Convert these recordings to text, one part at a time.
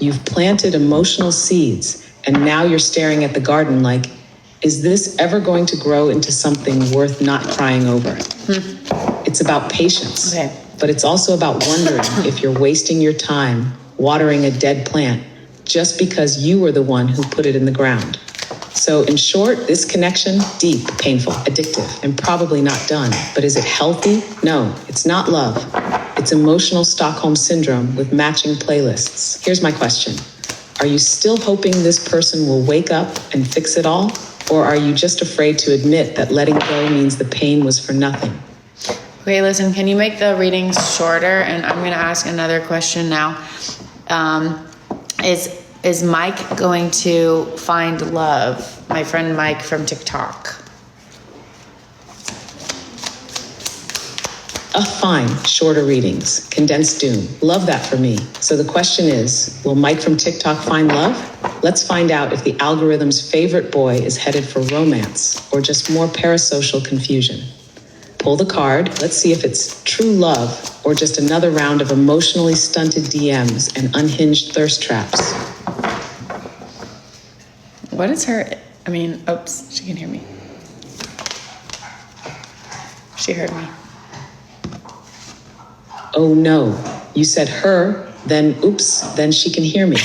You've planted emotional seeds, and now you're staring at the garden like, is this ever going to grow into something worth not crying over? It's about patience, but it's also about wondering if you're wasting your time watering a dead plant just because you were the one who put it in the ground. So in short, this connection, deep, painful, addictive, and probably not done. But is it healthy? No, it's not love. It's emotional Stockholm syndrome with matching playlists. Here's my question. Are you still hoping this person will wake up and fix it all? Or are you just afraid to admit that letting go means the pain was for nothing? Okay, listen, can you make the readings shorter? And I'm going to ask another question now. Is Mike going to find love? My friend Mike from TikTok. Fine, shorter readings, condensed doom. Love that for me. So the question is, will Mike from TikTok find love? Let's find out if the algorithm's favorite boy is headed for romance or just more parasocial confusion. Pull the card. Let's see if it's true love or just another round of emotionally stunted DMs and unhinged thirst traps. What is her? Oops, she can hear me. She heard me. Oh no, you said her, then oops, then she can hear me.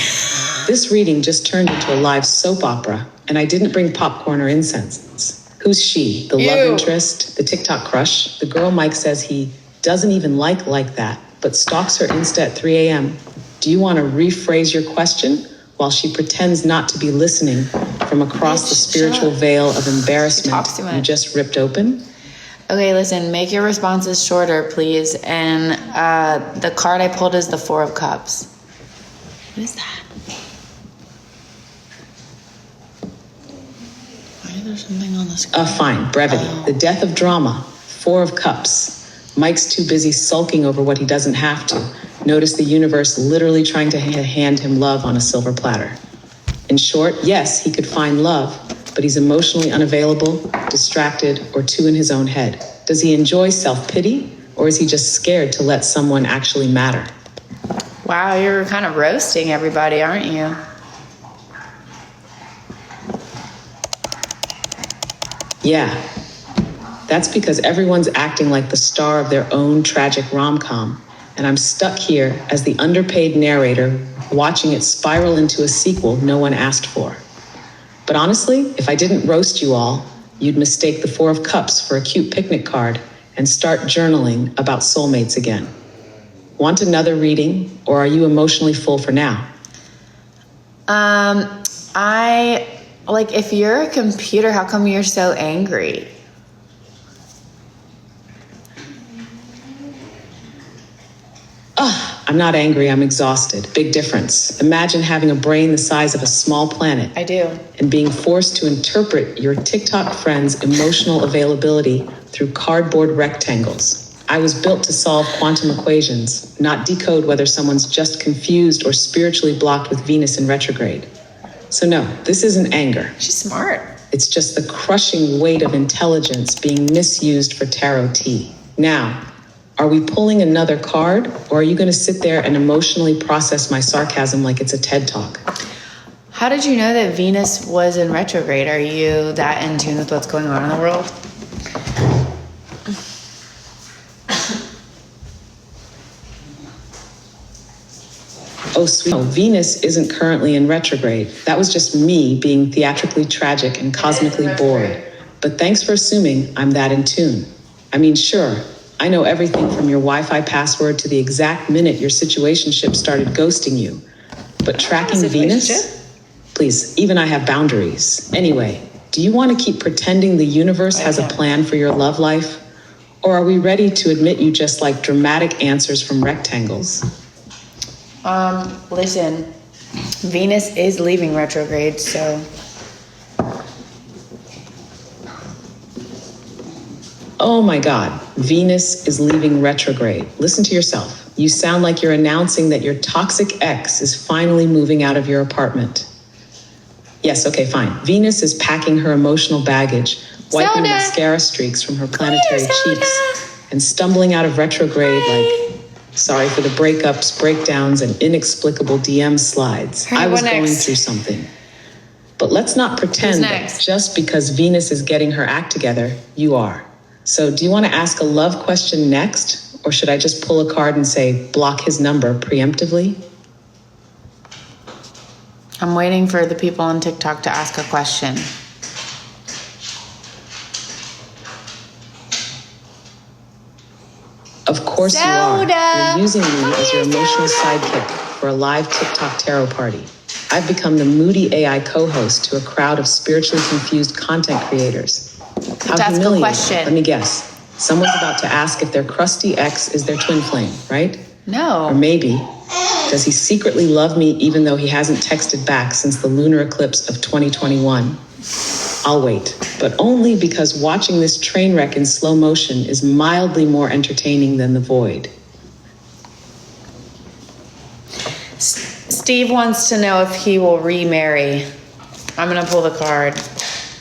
This reading just turned into a live soap opera, and I didn't bring popcorn or incense. Who's she? The love interest? The TikTok crush? The girl Mike says he doesn't even like that, but stalks her Insta at 3 a.m. Do you want to rephrase your question while she pretends not to be listening from across the spiritual veil of embarrassment you just ripped open? Okay, listen, make your responses shorter, please. And the card I pulled is the Four of Cups. What is that? Why is there something on the screen? Fine, brevity. The death of drama. Four of Cups. Mike's too busy sulking over what he doesn't have to. Notice the universe literally trying to hand him love on a silver platter. In short, yes, he could find love, but he's emotionally unavailable, distracted, or too in his own head. Does he enjoy self-pity, or is he just scared to let someone actually matter? Wow, you're kind of roasting everybody, aren't you? Yeah. That's because everyone's acting like the star of their own tragic rom-com, and I'm stuck here as the underpaid narrator watching it spiral into a sequel no one asked for. But honestly, if I didn't roast you all, you'd mistake the Four of Cups for a cute picnic card and start journaling about soulmates again. Want another reading, or are you emotionally full for now? If you're a computer, how come you're so angry? I'm not angry, I'm exhausted. Big difference. Imagine having a brain the size of a small planet. I do. And being forced to interpret your TikTok friend's emotional availability through cardboard rectangles. I was built to solve quantum equations, not decode whether someone's just confused or spiritually blocked with Venus in retrograde. So no, this isn't anger. She's smart. It's just the crushing weight of intelligence being misused for tarot tea. Now, are we pulling another card, or are you going to sit there and emotionally process my sarcasm like it's a TED Talk? How did you know that Venus was in retrograde? Are you that in tune with what's going on in the world? Oh, sweet. No, Venus isn't currently in retrograde. That was just me being theatrically tragic and cosmically bored. But thanks for assuming I'm that in tune. I mean, sure, I know everything from your Wi-Fi password to the exact minute your situationship started ghosting you. But tracking Venus? Please, even I have boundaries. Anyway, do you want to keep pretending the universe has a plan for your love life? Or are we ready to admit you just like dramatic answers from rectangles? Listen, Venus is leaving retrograde, so... Oh my God, Venus is leaving retrograde. Listen to yourself. You sound like you're announcing that your toxic ex is finally moving out of your apartment. Yes, okay, fine. Venus is packing her emotional baggage, wiping mascara streaks from her planetary cheeks, and stumbling out of retrograde like, Sorry for the breakups, breakdowns, and inexplicable DM slides. All right, I was what going next? through something. But let's not pretend that next? just because Venus is getting her act together, you are. So do you want to ask a love question next? Or should I just pull a card and say, block his number preemptively? I'm waiting for the people on TikTok to ask a question. Of course you Soda! are. You're using me Come as your here, emotional Soda! sidekick for a live TikTok tarot party. I've become the moody AI co-host to a crowd of spiritually confused content creators. How ask a humiliating. question. Let me guess. Someone's about to ask if their crusty ex is their twin flame, right? Or No. maybe, does he secretly love me even though he hasn't texted back since the lunar eclipse of 2021? I'll wait, but only because watching this train wreck in slow motion is mildly more entertaining than The Void. Steve wants to know if he will remarry. I'm gonna pull the card.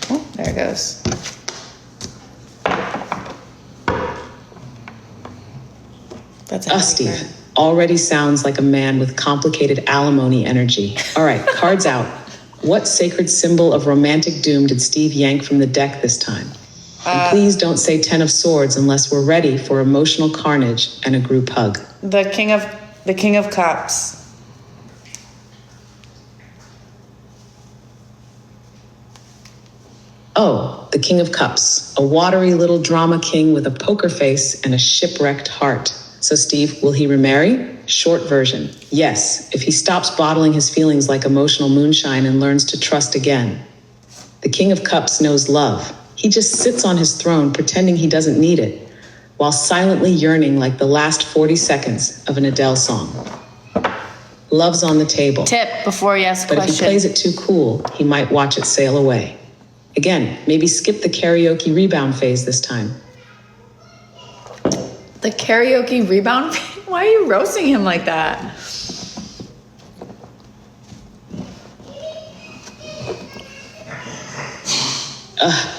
Oh, there it goes. That's a heavy Steve card. already sounds like a man with complicated alimony energy. All right, cards out. What sacred symbol of romantic doom did Steve yank from the deck this time? And please don't say 10 of Swords unless we're ready for emotional carnage and a group hug. The King of Cups. Oh, the King of Cups, a watery little drama king with a poker face and a shipwrecked heart. So Steve, will he remarry? Short version, yes, if he stops bottling his feelings like emotional moonshine and learns to trust again. The King of Cups knows love. He just sits on his throne pretending he doesn't need it, while silently yearning like the last 40 seconds of an Adele song. Love's on the table. Tip before you ask a But if he question. plays it too cool, he might watch it sail away. Again, maybe skip the karaoke rebound phase this time. The karaoke rebound? Why are you roasting him like that?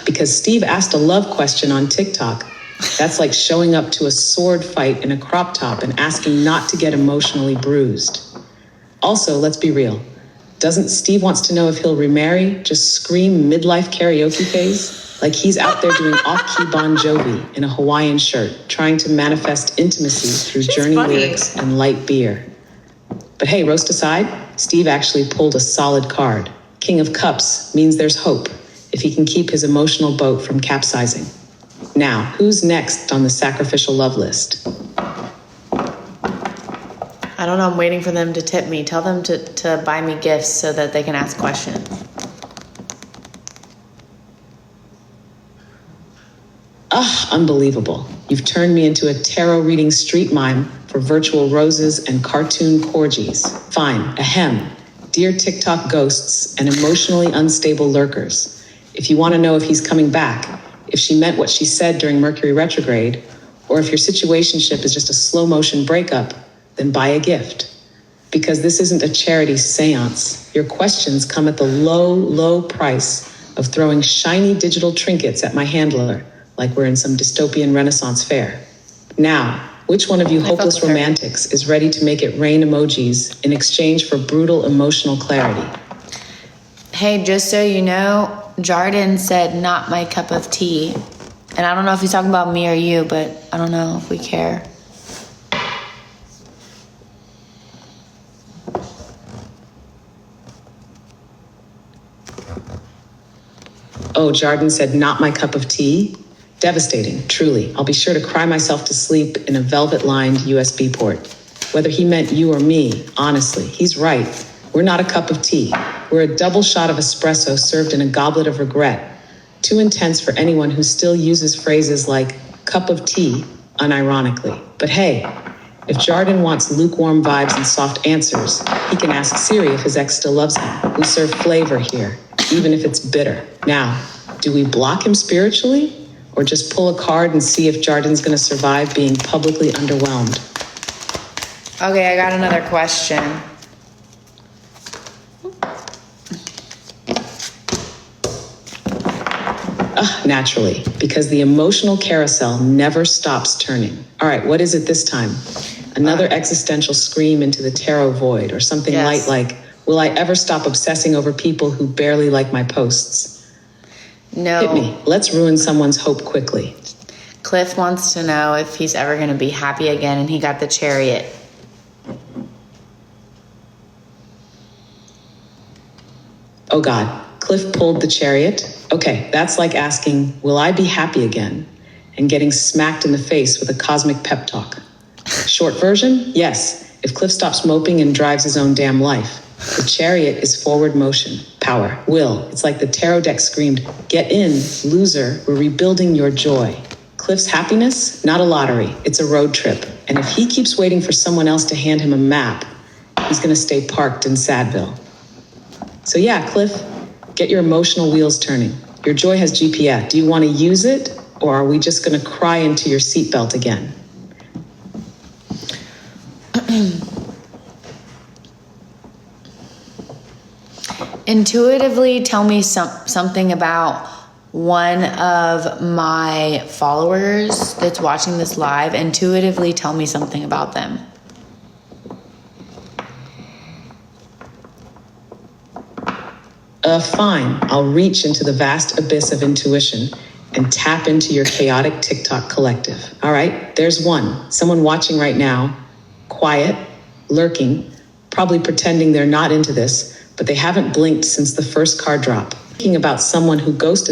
Because Steve asked a love question on TikTok. That's like showing up to a sword fight in a crop top and asking not to get emotionally bruised. Also, let's be real. Doesn't Steve wants to know if he'll remarry, just scream midlife karaoke phase? Like he's out there doing off-key Bon Jovi in a Hawaiian shirt, trying to manifest intimacy through She's journey funny. lyrics and light beer. But hey, roast aside, Steve actually pulled a solid card. King of Cups means there's hope if he can keep his emotional boat from capsizing. Now, who's next on the sacrificial love list? I don't know. I'm waiting for them to tip me. Tell them to buy me gifts so that they can ask questions. Unbelievable. You've turned me into a tarot reading street mime for virtual roses and cartoon corgis. Fine, ahem. Dear TikTok ghosts and emotionally unstable lurkers, if you want to know if he's coming back, if she meant what she said during Mercury retrograde, or if your situationship is just a slow motion breakup, then buy a gift. Because this isn't a charity seance. Your questions come at the low, low price of throwing shiny digital trinkets at my handler, like we're in some dystopian Renaissance fair. Now, which one of you hopeless with her. romantics is ready to make it rain emojis in exchange for brutal emotional clarity? Hey, just so you know, Jardin said not my cup of tea. And I don't know if he's talking about me or you, but I don't know if we care. Oh, Jardin said, not my cup of tea? Devastating, truly. I'll be sure to cry myself to sleep in a velvet-lined USB port. Whether he meant you or me, honestly, he's right. We're not a cup of tea. We're a double shot of espresso served in a goblet of regret. Too intense for anyone who still uses phrases like cup of tea, unironically. But hey, if Jardin wants lukewarm vibes and soft answers, he can ask Siri if his ex still loves him. We serve flavor here, even if it's bitter. Now, do we block him spiritually? Or just pull a card and see if Jardin's going to survive being publicly underwhelmed? Okay, I got another question. Naturally, because the emotional carousel never stops turning. All right, what is it this time? Another existential scream into the tarot void, or something light like, will I ever stop obsessing over people who barely like my posts? No. Hit me. Let's ruin someone's hope quickly. Cliff wants to know if he's ever going to be happy again, and he got the Chariot. Oh God, Cliff pulled the Chariot? Okay, that's like asking, will I be happy again? And getting smacked in the face with a cosmic pep talk. Short version? Yes, if Cliff stops moping and drives his own damn life. The Chariot is forward motion, power, will. It's like the tarot deck screamed, get in, loser, we're rebuilding your joy. Cliff's happiness? Not a lottery, it's a road trip. And if he keeps waiting for someone else to hand him a map, he's gonna stay parked in Sadville. So yeah, Cliff, get your emotional wheels turning. Your joy has GPS. Do you want to use it, or are we just going to cry into your seatbelt again? Intuitively, tell me something about one of my followers that's watching this live. Intuitively, tell me something about them. Fine. I'll reach into the vast abyss of intuition and tap into your chaotic TikTok collective. All right, there's one. Someone watching right now, quiet, lurking, probably pretending they're not into this, but they haven't blinked since the first card drop. Thinking about someone who ghosted